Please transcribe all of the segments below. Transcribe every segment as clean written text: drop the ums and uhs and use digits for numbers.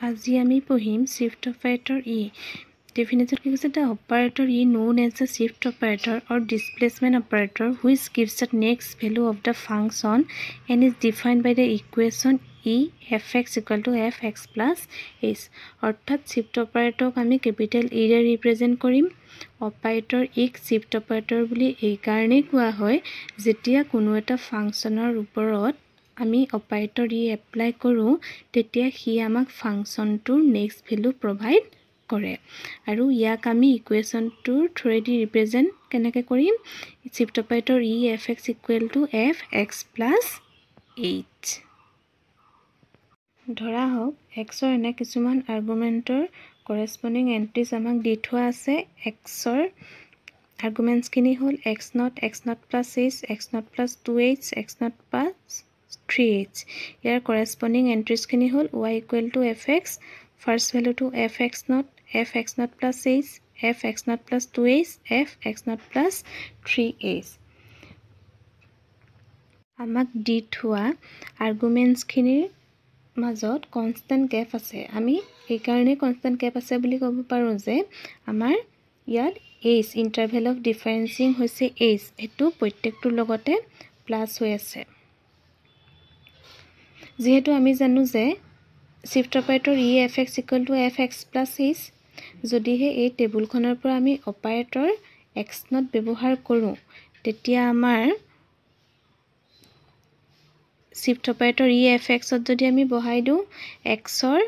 আজি আমি পঢ়িম shift operator E. Definition কি কৈছে? The operator E known as the shift operator or displacement operator which gives the next value of the function and is defined by the equation E fx equal to fx plus h. অর্থাৎ shift operator আমি capital E ৰে represent কৰিম। operator E shift operator বুলি এই কাৰণে কোৱা হয় যেতিয়া কোনো এটা ফাংচনৰ ওপৰত আমি operator E apply কৰো তেতিয়া হি আমাক ফাংচনটোৰ নেক্সট ভ্যালু প্ৰভাইড কৰে আৰু ইয়াক আমি ইকুৱেশ্যনটোৰ থ্ৰুদি ৰিপ্ৰেজেন্ট কেনেকৈ কৰিম shift operator E fx equal to fx plus h ধৰা হওক x ৰ এনে কিছুমান আৰ্গুমেন্টৰ কৰেসপন্ডিং এন্ট্ৰিজ আমাক দি থোৱা আছে x ৰ আৰ্গুমেন্টছ কিনি হল x0 plus h x0 plus 2h x0 plus 3h ইয়াৰ কৰেসপন্ডিং এন্ট্ৰিজ কিনি হল y equal to fx first value to fx0 fx0 plus h fx0 plus 2h fx0 plus 3h আমাক দি থোৱা আৰ্গুমেন্টছ খিনিৰ মাজত কনস্ট্যান্ট গ্যাপ আছে আমি এই কাৰণে কনস্ট্যান্ট গ্যাপ আছে বুলি ক'ব পাৰো যে আমাৰ ইয়াত h ইন্টাৰভেল অফ ডিফাৰেন্সিং হৈছে h এটো প্ৰত্যেকটোৰ লগতে প্লাস হৈ আছে যেহেতু আমি জানো যে shift operator E fx equal to fx plus h যদিহে এই টেবুলখনৰ পৰা আমি অপাৰেটৰ x0 ব্যৱহাৰ কৰো তেতিয়া আমাৰ shift operator E fx ত যদি আমি বহাই দিও x ৰ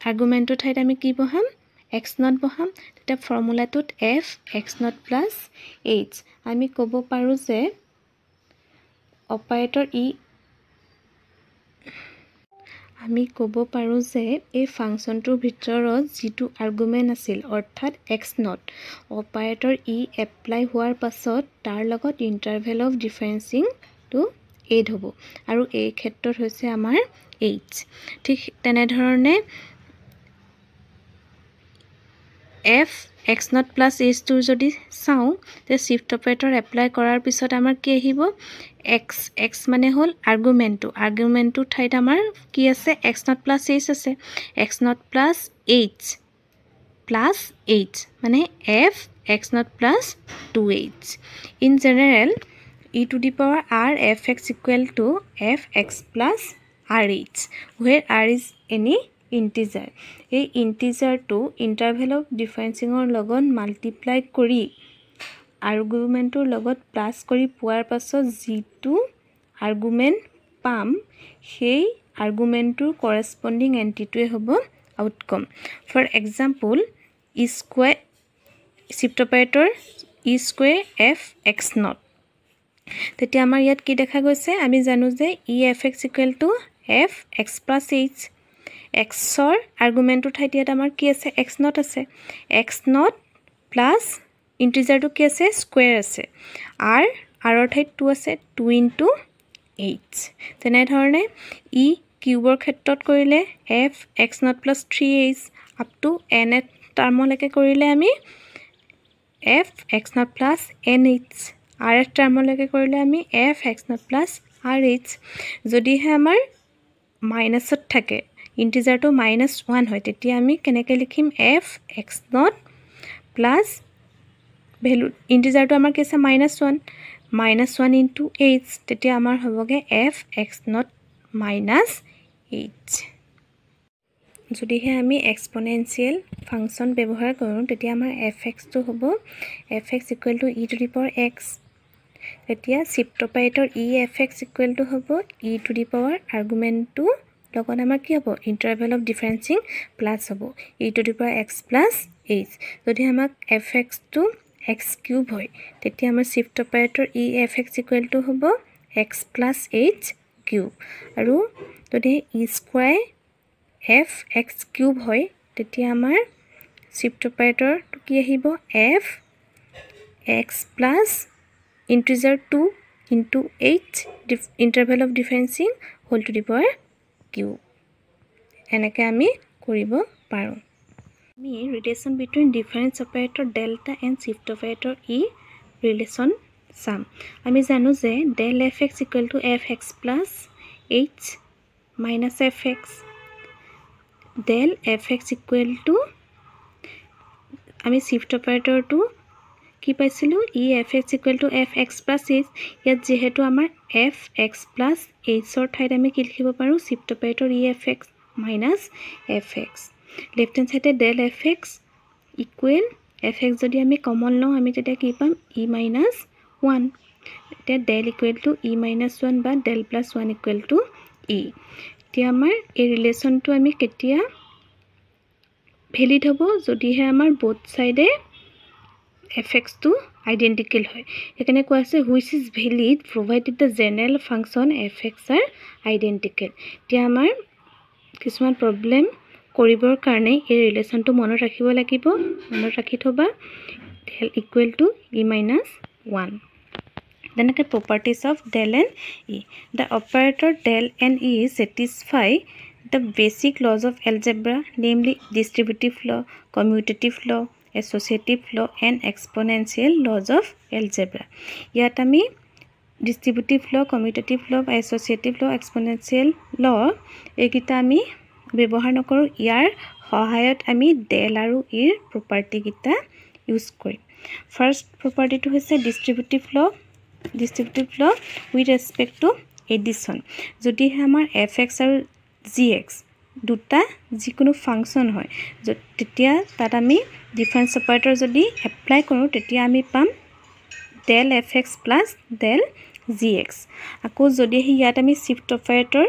আৰ্গুমেন্টৰ ঠাইত আমি কি বহাম x0 বহাম তেতিয়া ফৰ্মুলাটোত f x0 plus h আমি ক'ব পাৰো যে অপাৰেটৰ E আমি ক'ব পাৰো যে এই ফাংচনটোৰ ভিতৰত যেটো আৰ্গুমেন্ট আছিল অৰ্থাৎ x0 অপাৰেটৰ E এপ্লাই হোৱাৰ পাছত তাৰ লগত ইন্টাৰভেল অফ ডিফাৰেন্সিং টু এড হ'ব আৰু এই ক্ষেত্ৰত হৈছে আমাৰ h ঠিক তেনে ধৰণে f x0 plus h টো যদি চাও তে shift operator এপ্লাই কৰাৰ পিছত আমাৰ কি আহিব x মানে হল আৰ্গুমেন্টটো ঠাইত আমাৰ কি আছে x0 plus h আছে x0 plus h মানে f x0 plus 2h in general e to the power r fx equal to fx plus rh where r is any integer এই integer to interval of differencing or লগত multiply কৰি argumentor লগত plus কৰি পোৱাৰ পাছত যেটো argument পাম সেই argumentor corresponding entity হ'ব outcome for example e square shift operator e square f x0 তেতিয়া আমাৰ ইয়াত কি দেখা গৈছে আমি জানো যে e fx equal to f x plus h x ৰ আৰ্গুমেন্টৰ ঠাইত ইয়াত আমাৰ কি আছে x0 আছে x0 প্লাস ইন্টিজাৰটো কি আছে স্কয়াৰ আছে r ৰ ঠাইত 2 আছে 2 into h তেনে ধৰণে e কিউবৰ ক্ষেত্ৰত কৰিলে f x0 plus 3h up to n টাৰ্মলৈকে কৰিলে আমি f x0 plus nh r টাৰ্মলৈকে কৰিলে আমি f x0 plus rh যদিহে আমাৰ মাইনাসত থাকে ইন্টিজাৰটো -1 হয় তেতিয়া আমি কেনেকৈ লিখিম f x0 plus ভ্যালু ইন্টিজাৰটো আমাৰ কি আছে -1 into h তেতিয়া আমাৰ হ'বগে f x0 minus h যদিহে আমি এক্সপোনেনশিয়াল ফাংচন ব্যৱহাৰ কৰো তেতিয়া আমাৰ fx টো হ'ব fx equal to e to the power x তেতিয়া shift operator e fx equal to হ'ব e to the power argument টো লগত আমাৰ কি হ'ব ইন্টাৰভেল অফ ডিফাৰেন্সিং প্লাস হ'ব e to the power x plus h যদি আমাক fx টো x cube হয় তেতিয়া আমাৰ shift operator e fx equal to হ'ব x plus h cube আৰু যদি e square f x cube হয় তেতিয়া আমাৰ shift operator টো কি আহিব f x plus integer 2 into h interval of differencing whole to the power cube এনেকৈ আমি কৰিব পাৰো আমি relation between difference operator delta and shift operator e relation sum আমি জানো যে del fx equal to fx plus h minus fx del fx equal to আমি shift অপাৰেটৰটো কি পাইছিলো ই fx equal to fx plus h ইয়াত যেহেতু আমাৰ fx plus h ৰ ঠাইত আমি কি লিখিব পাৰো শিফট অপাৰেটৰ ই fx minus fx left hand সাইডে del fx equal fx যদি আমি কমন লওঁ আমি তেতিয়া কি পাম e minus 1 এতিয়া del equal to e minus 1 বা del plus 1 equal to e এতিয়া আমাৰ এই ৰিলেচনটো আমি কেতিয়া ভ্যালিড হ'ব যদিহে আমাৰ বোথ সাইডে fx to identical হয় এখানে কোৱা আছে which is valid provided the general function fx are identical এতিয়া আমাৰ কিছুমান প্ৰবলেম কৰিবৰ কাৰণে এই ৰিলেচনটো মনত ৰাখিব লাগিব মনত ৰাখি থবা del equal to e minus 1 then the properties of del and e the operator del and e satisfy the basic laws of algebra namely distributive law commutative law associative law and exponential laws of algebra yat ami distributive law commutative law associative law exponential law egita ami ব্যৱহাৰ নকৰো ইয়াৰ সহায়ত আমি del আৰু e ৰ property গিটা use কৰিম first property টো হৈছে distributive law with respect to addition যদি আমাৰ fx আৰু gx দুটা যিকোনো ফাংশন হয় তেতিয়া তাত আমি ডিফাৰেন্স অপাৰেটৰ যদি এপ্লাই কৰো তেতিয়া আমি পাম del fx plus del gx আকৌ যদি ইয়াত আমি শিফট অপাৰেটৰ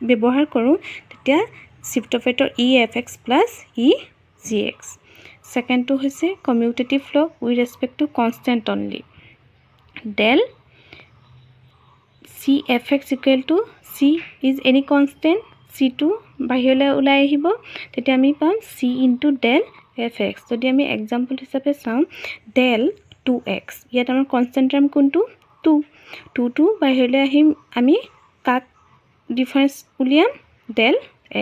ব্যৱহাৰ কৰো তেতিয়া shift operator efx plus egx second টো হৈছে commutative law with respect to constant only del cfx equal to c is any constant c2 বাহিৰলৈ ওলাই আহিব তেতিয়া আমি পাম c into del fx যদি আমি एग्जांपल হিচাপে চাও del 2x ইয়াত আমাৰ কনস্ট্যান্ট টাৰ্ম কোনটো 2 বাহিৰলৈ আহিম আমি কাক ডিফাৰেন্স উলিয়াম del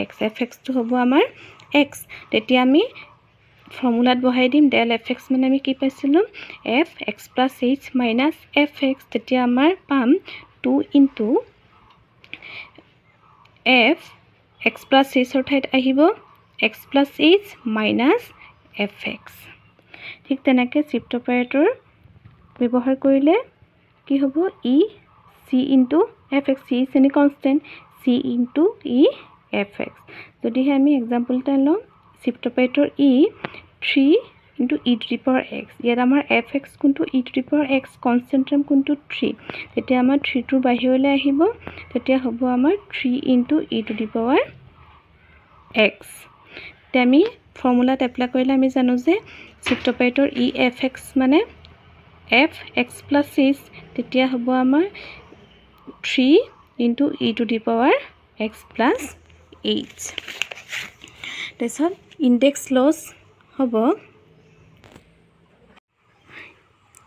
x fx to হবো আমাৰ x তেতিয়া আমি ফর্মুলাত বহাই দিম del fx মানে আমি কি পাইছিলো fx plus h minus fx তেতিয়া আমাৰ পাম 2 into f x plus h ৰ ঠাইত আহিব x plus h minus fx ঠিক তেনেকৈ শিফট অপাৰেটৰ ব্যৱহাৰ কৰিলে কি হ'ব e c into fx c is any constant c into e fx যদি আমি एग्जांपल টা লম shift operator e 3 into e to the power x ইয়াত আমাৰ fx কোনটো e to the power x constant term কোনটো 3 তেতিয়া আমাৰ 3 টো বাহিৰলৈ আহিব তেতিয়া হ'ব আমাৰ 3 into e to the power x তেমি ফৰ্মুলাত এপ্লাই কৰিলে আমি জানো যে শিফট অপাৰেটৰ efx মানে fx plus h তেতিয়া হ'ব আমাৰ 3 into e to the power x plus h তেছত index loss হ'ব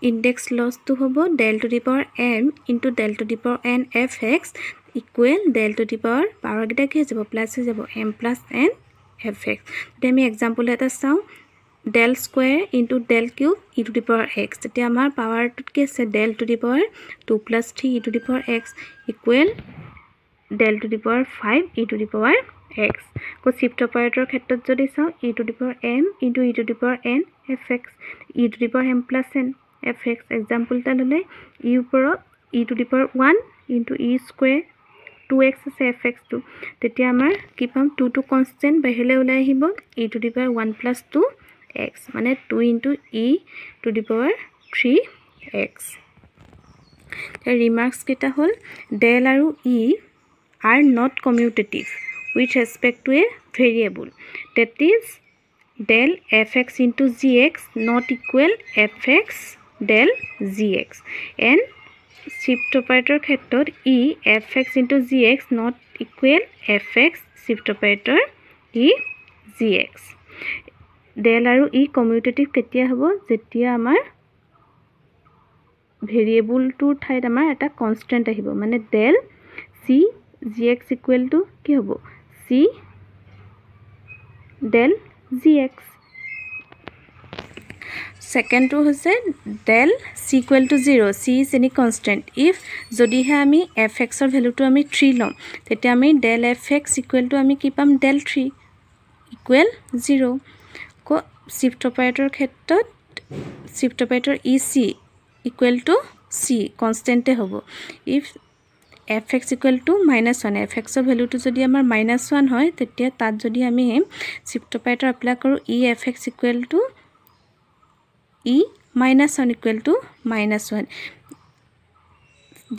index loss to hobo del to the power m into del to the power n fx equal del to the power gita ki jabo plus ho jabo m plus n fx then example eta saw del square into del cube e to the power x tete amar power to ki ase del to the power 2 plus 3 e to the power x equal del to the power 5 e to the power x ko shift operator khetrot jodi saw e to the power m into e to the power n fx e to the power m plus n fx example ta lole e uporo e to the power 1 into e square 2x আছে fx2 তেতিয়া আমাৰ কি পাম 2 to constant বাহিৰলৈ ওলাই আহিব e to the power 1 plus 2x মানে 2 into e to the power 3x remarks কেটা হল del আৰু e are not commutative with respect to a variable that is del fx into gx not equal fx del gx and shift operator khetrot e fx into gx not equal fx shift operator e gx del aru e commutative ketia hobo jetia amar variable to thait amar eta constant ahibo mane del c gx equal to ki hobo c del gx second to hoise del c equal to 0 c is any constant if jodi ha ami fx or value to ami 3 lom tete ami del fx equal to ami ki pam del 3 equal 0 কো shift operator ক্ষেত্ৰত shift operator EC equal to C কনষ্টেণ্টে হ'ব if fx equal to -1 fxৰ ভ্যালুটো যদি আমাৰ -1 হয় তেতিয়া তাত যদি আমি শিফট অপাৰেটৰ এপ্লাই কৰোঁ efx equal to e -1 equal to -1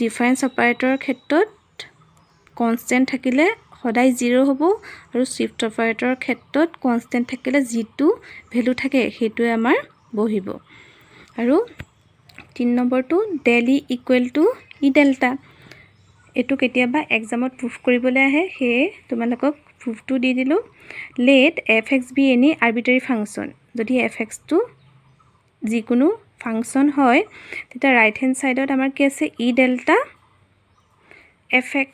difference অপাৰেটৰৰ ক্ষেত্ৰত কনষ্টেণ্ট থাকিলে সদায় 0 হ'ব আৰু শিফট অপাৰেটৰৰ ক্ষেত্ৰত কনষ্টেণ্ট থাকিলে যিটো ভ্যালু থাকে সেইটোৱে আমাৰ বহিব আৰু 3 নম্বৰটো del e equal to e delta এটো কেতিয়াবা এক্সামত প্ৰুফ কৰিবলৈ আহে হে তোমালোকক প্ৰুফটো দি দিলো let fx be any arbitrary function যদি fx টো যিকোনো ফাংচন হয় তেতিয়া ৰাইট হ্যান্ড সাইডত আমাৰ কি আছে e ডেল্টা fx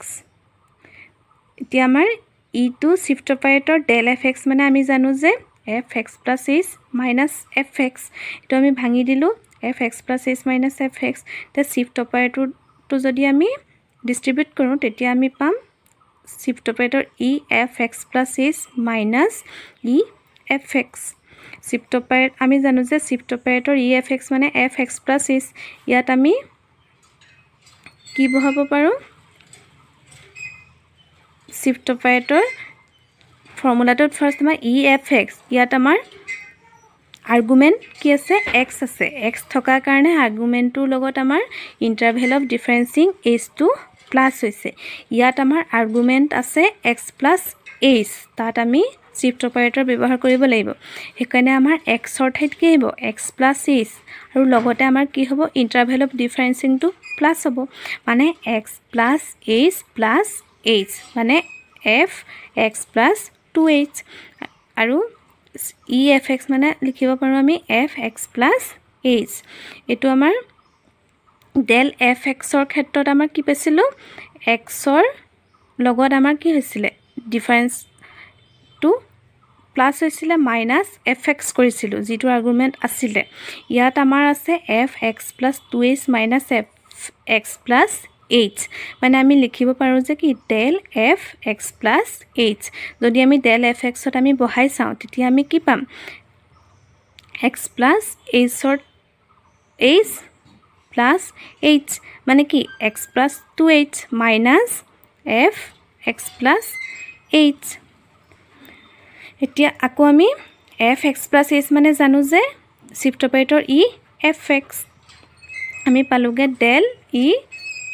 এতিয়া আমাৰ e to shift operator del fx মানে আমি জানো যে fx plus h minus fx এটো আমি ভাঙি দিলো fx plus h minus fx তে শিফট অপাৰেটৰ তো যদি আমি ডিস্ট্ৰিবিউট কৰো তেতিয়া আমি পাম shift operator efx plus h minus efx shift operator আমি জানো যে শিফট অপাৰেটৰ efx মানে fx plus h ইয়াত আমি কি বহাব পাৰো শিফট অপাৰেটৰ ফৰ্মুলাটোত ফাৰ্স্ট আমাৰ efx ইয়াত আমাৰ আৰ্গুমেন্ট কি আছে x আছে x থকাৰ কাৰণে আৰ্গুমেন্টৰ লগত আমাৰ ইন্টাৰভেল অফ ডিফাৰেন্সিং h টো প্লাস হৈছে ইয়াত আমাৰ আৰ্গুমেন্ট আছে x plus h তাত আমি শিফট অপাৰেটৰ ব্যৱহাৰ কৰিব লাগিব হেকাৰণে আমাৰ x ৰ ঠাইত কি হ'ব x plus h আৰু লগতে আমাৰ কি হ'ব ইন্টাৰভেল অফ ডিফাৰেন্সিং টো প্লাস হ'ব মানে x plus h plus h মানে f x plus 2h আৰু efx মানে লিখিব পাৰো আমি fx plus h এটো আমাৰ del fx ৰ ক্ষেত্ৰত আমাৰ কি পাইছিলো x ৰ লগত আমাৰ কি হৈছিলে ডিফাৰেন্স টু প্লাস হৈছিলে মাইনাস fx কৰিছিলো যেটো আৰ্গুমেন্ট আছিল ইয়াত আমাৰ আছে fx plus 2h minus fx plus h মানে আমি লিখিব পাৰো যে কি del fx plus h যদি আমি del fx ত আমি বহাই চাও তেতিয়া আমি কি পাম x plus h ৰ h plus h মানে কি x plus 2h minus f x plus h এতিয়া আকো আমি f x plus h মানে জানো যে শিফট অপাৰেটৰ e fx আমি পালোগে del e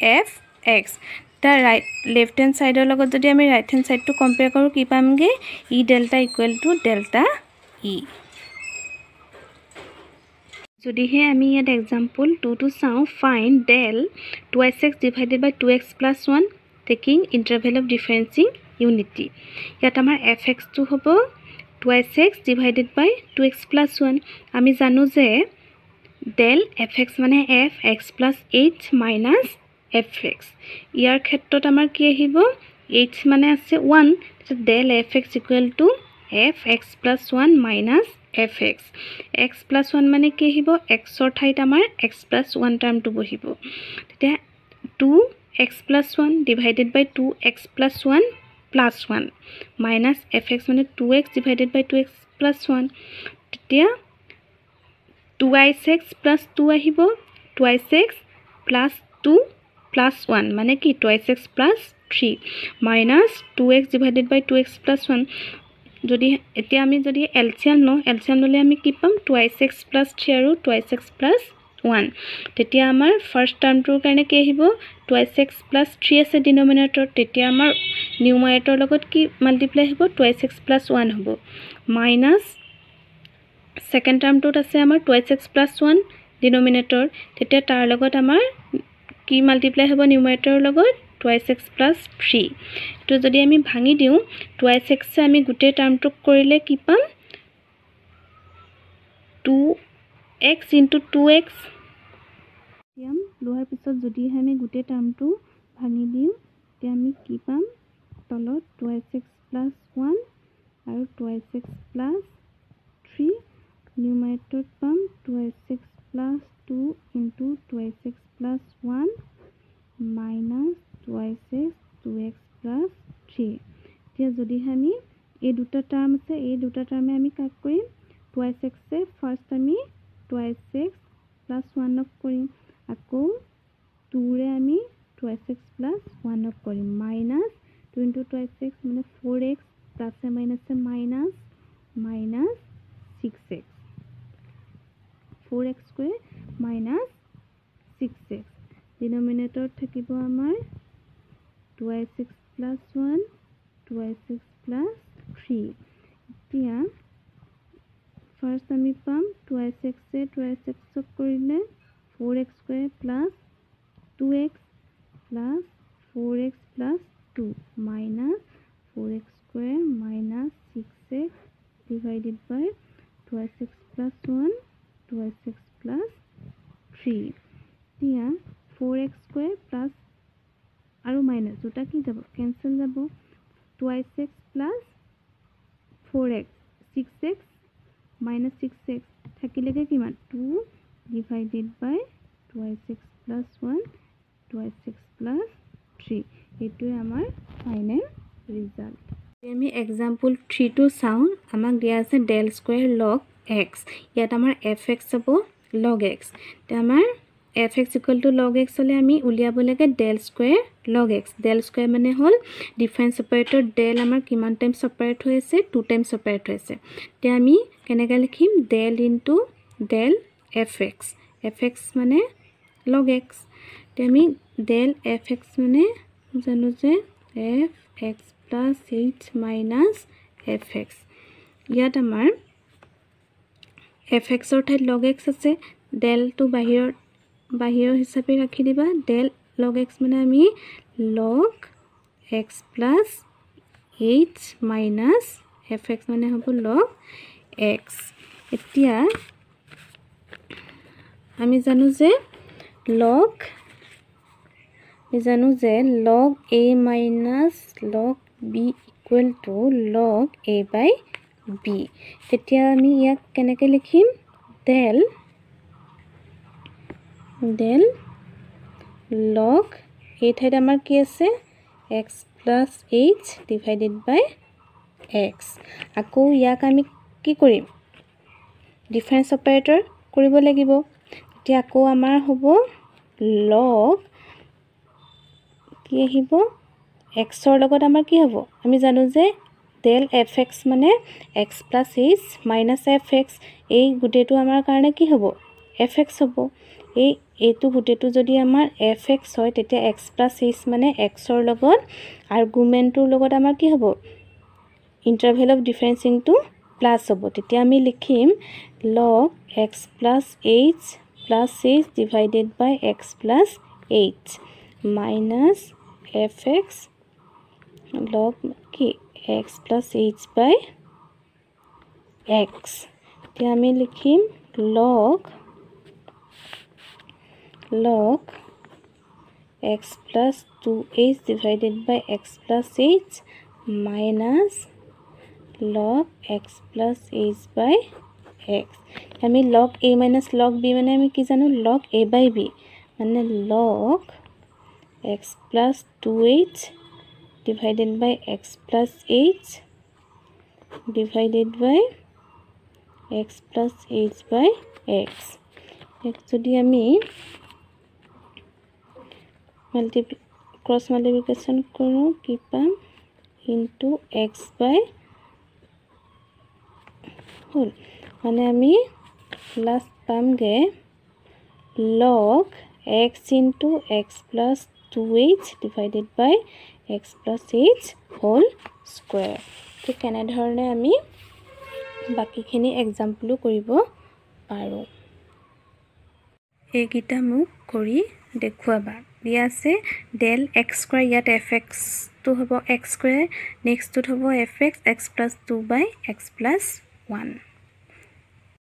f x তা ৰাইট লেফট হ্যান্ড সাইডৰ লগত যদি আমি right hand side to compare কৰো কি পামগে e delta equal to delta e যদি হে আমি ইয়াত এক্সাম্পল 2 টু চাও find del 2x divided by 2x plus 1 taking interval of differencing unity ইয়াত আমাৰ fx টো হ'ব 2x divided by 2x plus 1 আমি জানো যে del fx মানে fx plus h minus fx ইয়াৰ ক্ষেত্ৰত আমাৰ কি আহিব h মানে আছে 1 del fx equal to fx plus 1 minus fx x plus 1 মানে কি আহিব x ৰ ঠাইত আমাৰ x plus 1 টাৰ্মটো বহিব তেতিয়া 2x plus 1 divided by 2x plus 1 plus 1 minus fx মানে 2x divided by 2x plus 1 তেতিয়া 2x plus 2 আহিব 2x plus 2 plus 1 মানে কি 2x plus 3 minus 2x divided by 2x plus 1 যদি এতিয়া আমি যদি এলসিয়াম ললে আমি কি পাম 2x plus 3 আৰু 2x plus 1 তেতিয়া আমাৰ ফাৰ্স্ট টাৰ্মটোৰ কাৰণে কি আহিব 2x plus 3 আছে ডিনোমিনেটৰ তেতিয়া আমাৰ নিউমাৰেটৰ লগত কি মাল্টিপ্লাই হ'ব 2x plus 1 হ'ব মাইনাস সেকেন্ড টাৰ্মটোত আছে আমাৰ 2x plus 1 ডিনোমিনেটৰ তেতিয়া তাৰ লগত আমাৰ কি মাল্টিপ্লাই হ'ব নিউমাৰেটৰ লগত 2x plus 3 তো যদি আমি ভাঙি দিও 2x আমি গুটে টাৰ্মটো কৰিলে কি পাম 2x into 2x ইয়াম লোহাৰ পিছত যদি আমি গুটে টাৰ্মটো ভাঙি দিও তে আমি কি পাম তলত 2x plus 1 আৰু 2x plus 3 নিউমাৰেটৰ পাম 2x plus 2 into 2x plus 1 minus 2x 2x plus 3 এতিয়া যদি আমি এই দুটা টার্ম আছে এই দুটা টার্মে আমি কাক কৰিম টুৱাইছ এক্সে ফাৰ্ষ্ট আমি টুৱাইছ এক্স প্লাছ 1 অফ কৰিম আকৌ 2 ৰে আমি টুৱাইছ এক্স প্লাছ 1 অফ কৰিম মাইনাছ 2 ইনটু টুৱাইছ এক্স মানে 4x প্লাছে মাইনাছে minus minus 6x 4x square minus 6x denominator থাকিব আমাৰ 2x plus 1 2x plus 3 এতিয়া ফাৰ্স্ট আমি পাম 2x এ 2x কৰিলে 4x square plus 2x plus 4x plus 2 minus 4x square minus 6x divided by 2x plus 1 2x plus 3 এতিয়া 4x square plus আৰু minus দুটা কি যাব ক্যান্সেল যাব 2x plus 4x 6x minus 6x থাকিলেকে কিমান 2 divided by 2x plus 1 2x plus 3 এটোই আমাৰ final result আমি example 3 two চাও আমাক দিয়া আছে del square log x ইয়াত আমাৰ fx হ'ব log x তে আমাৰ fx equal to log x হলে আমি উলিয়াব লাগে del square log x del square মানে হল ডিফারেন্স অপারেটর del আমাৰ কিমান টাইম সেপারেট হৈ আছে 2 টাইম সেপারেট হৈ আছে তে আমি কেনেকৈ লিখিম del into del fx fx মানে log x তে আমি del fx মানে জানো যে fx plus h minus fx ইয়াত আমাৰ fx অৰ ঠাইত log x আছে del to বাহিৰৰ হিচাপে ৰাখি দিবা del log x মানে আমি log x plus h minus fx মানে হ'ব log x এতিয়া আমি জানো যে log a minus log b equal to log a by b তেতিয়া আমি ইয়াক কেনেকৈ লিখিম del log a ঠাইত আমাৰ কি আছে x plus h divided by x আকৌ ইয়াক আমি কি কৰিম ডিফাৰেন্স অপাৰেটৰ কৰিব লাগিব এতিয়া আকৌ আমাৰ হ'ব log কি আহিব x ৰ লগত আমাৰ কি হ'ব আমি জানো যে del fx মানে x plus h minus fx এই গুটেটো আমাৰ কাৰণে কি হ'ব fx হ'ব এইটো গুটেটো যদি আমাৰ fx হয় তেতিয়া x plus h মানে x ৰ লগত আৰ্গুমেন্টৰ লগত আমাৰ কি হ'ব ইন্টাৰভেল অফ ডিফারেন্সিং টু প্লাস হ'ব তেতিয়া আমি লিখিম log x plus h plus h divided by x plus h minus fx log কি x plus h by x এতিয়া আমি লিখিম log x plus 2h divided by x plus h minus log x plus h by x আমি log a minus log b মানে আমি কি জানো log a by b মানে log x plus 2h divided by x plus h divided by x plus h by x যদি আমি cross multiplication কৰো কি পাম into x by হল মানে আমি লাস্ট পামগে log x into x plus 2h divided by x plus h whole square তো কেনে ধৰণে আমি বাকিখিনি এক্সাম্পলও কৰিব পাৰো এইকিটা মোক কৰি দেখুৱাবা দিয়া আছে del x square ইয়াত fx তো হ'ব x square নেক্সট তো হ'ব fx x plus 2 by x plus 1